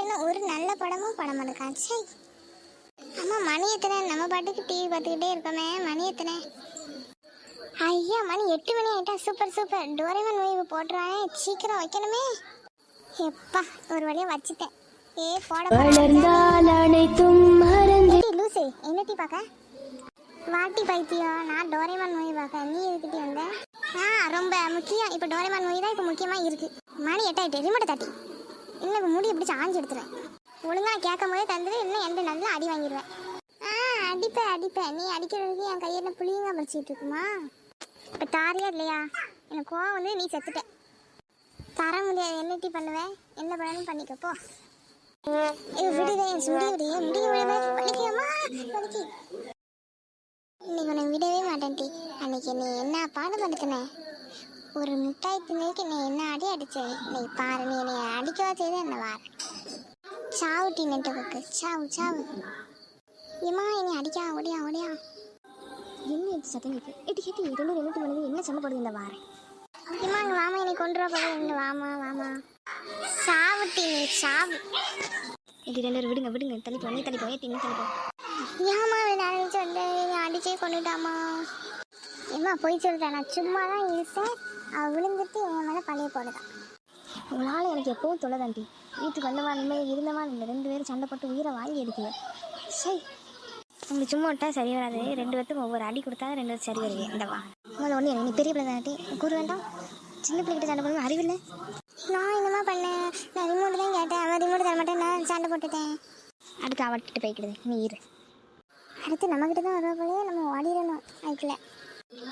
என்ன ஒரு நல்ல படமும் படம் எடுக்கான். சை அம்மா மணி எத்தனை? நம்ம பாட்டுக்கு டிவி பார்த்துக்கிட்டே இருக்கோமே. மணி எத்தனை? ஐயா மணி 8 மணி ஆயிட்டா. Super super. டோரேமான் மூவி போட்டுறானே, சீக்கிரம் வைக்கணுமே. எப்பா ஒரு வழியா வச்சுட்டேன். ஏ போட லூசே என்னட்டி பார்க்க? வாட்டி பைத்தியம். நான் டோரேமான் மூவி பார்க்க. நீ எதுக்கிட்டே வந்த? ரொம்ப முக்கியம். இப்போ டோரேமான் மூவி தான் இப்போ முக்கியமாக இருக்கு. மணி 8 ஆயிட்டு. ரிமோட்டை தட்டி இன்னும் இப்போ முடி பிடிச்சி ஆஞ்சி எடுத்துருவேன். ஒழுங்காக கேட்கும் போதே தந்துடு, இன்னும் எந்த நல்லா அடி வாங்கிடுவேன். அடிப்பேன். நீ அடிக்கிறதுக்கு என் கையை என்ன புளியங்க படிச்சுட்டு இருக்குமா? இப்போ தாரியா இல்லையா? எனக்கு கோவம் வந்து நீ செத்துட்ட. தர முடியாது. என்னட்டி பண்ணுவேன்? என்ன பண்ணணும் பண்ணிக்கப்போ. விடுவேன் இன்னைக்கு உன்னை விடவே மாட்டேன் டி. அன்னைக்கு நீ என்ன பாடுபடுத்தின? ஒரு மிட்டாய் திணைக்கு நீ என்ன அடி அடிச்சேன். நீ பாரு, நீ என்னை அடிக்கவா செய்த என்ன வார சாவு டி. நெட்டுக்கு சாவு. ஏமா என்னை அடிக்கா? ஓடியா என்ன சத்தம் கேட்கு? எட்டு ரெண்டு மணி என்ன சண்டை போடுது இந்த வாரம்? ஏமா அங்கே வாமா, என்னை கொண்டு வா போல. இங்கே வாமா சாவு டி. நீ சாவு. இது 2 விடுங்க தள்ளிப்போ. நீ தள்ளிப்போ. ஏமா நினைச்சு வந்து அடிச்சே கொண்டுட்டாமா. ஏமா போய் சொல்லிட்டேன். நான் சும்மா தான் இருப்பேன். அவள் விழுந்துட்டு என் மேலே பழைய போடுதான். உங்களால் எனக்கு எப்பவும் தொலைதாண்டி. வீட்டுக்கு வந்தவா நிம்மதி இருந்தவா இல்லை 2 பேரும் சண்டை போட்டு உயிரை வாங்கி எடுக்குது. சரி உங்களுக்கு சும்மா விட்டால் சரி வராது. 2 பேர்த்துக்கும் ஒவ்வொரு அடி கொடுத்தா 2 பேரும் சரி வருது. இந்தவா உங்களை ஒன்று நீ பெரிய பிள்ளை தாண்டி கூற வேண்டாம். சின்ன பிள்ளைகிட்ட சண்டை போடணும் அறிவில்லை. நான் என்னமா பண்ணேன்? நான் ரிமோட் தான் கேட்டேன். அவன் ரிமோட் தர மாட்டேன். நான் சண்டை போட்டுட்டேன். அடுத்து அவட்டிட்டு போய்க்கிடுது. நீ இரு. அடுத்து நம்மக்கிட்ட தான் வர போலே. நம்ம ஓடிடணும். அதுக்குள்ள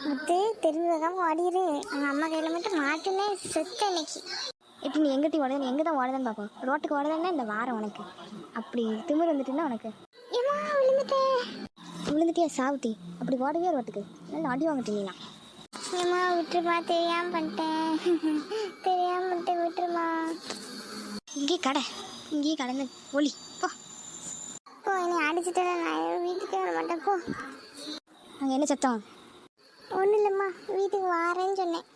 முத்து தெரிஞ்சதான் ஓடிடு. அவங்க அம்மா கையில் மட்டும் மாட்டுனே செத்த இன்னைக்கு. இப்போ நீ எங்கிட்ட ஓடுது? எங்கே தான் ஓடுதுன்னு பார்ப்போம். ரோட்டுக்கு ஓடுதுன்னா இந்த வாரம் உனக்கு அப்படி திமிர் வந்துட்டுன்னா உனக்கு. ஏமா விழுந்துட்டியா சாவுட்டி? அப்படி ஓடவே ரோட்டுக்கு நல்லா அடி வாங்கிட்டீங்களா? ஏமா விட்டுருமா, தெரியாம பண்ணிட்டேன். விட்டுருமா. இங்கேயே கடந்து ஒளி போ. என்னை அடிச்சுட்டு நான் வீட்டுக்கு வர மாட்டேன். போ. அங்கே என்ன சத்தம்? ஒன்றும் இல்லைம்மா, வீட்டுக்கு வாரேன்னு சொன்னேன்.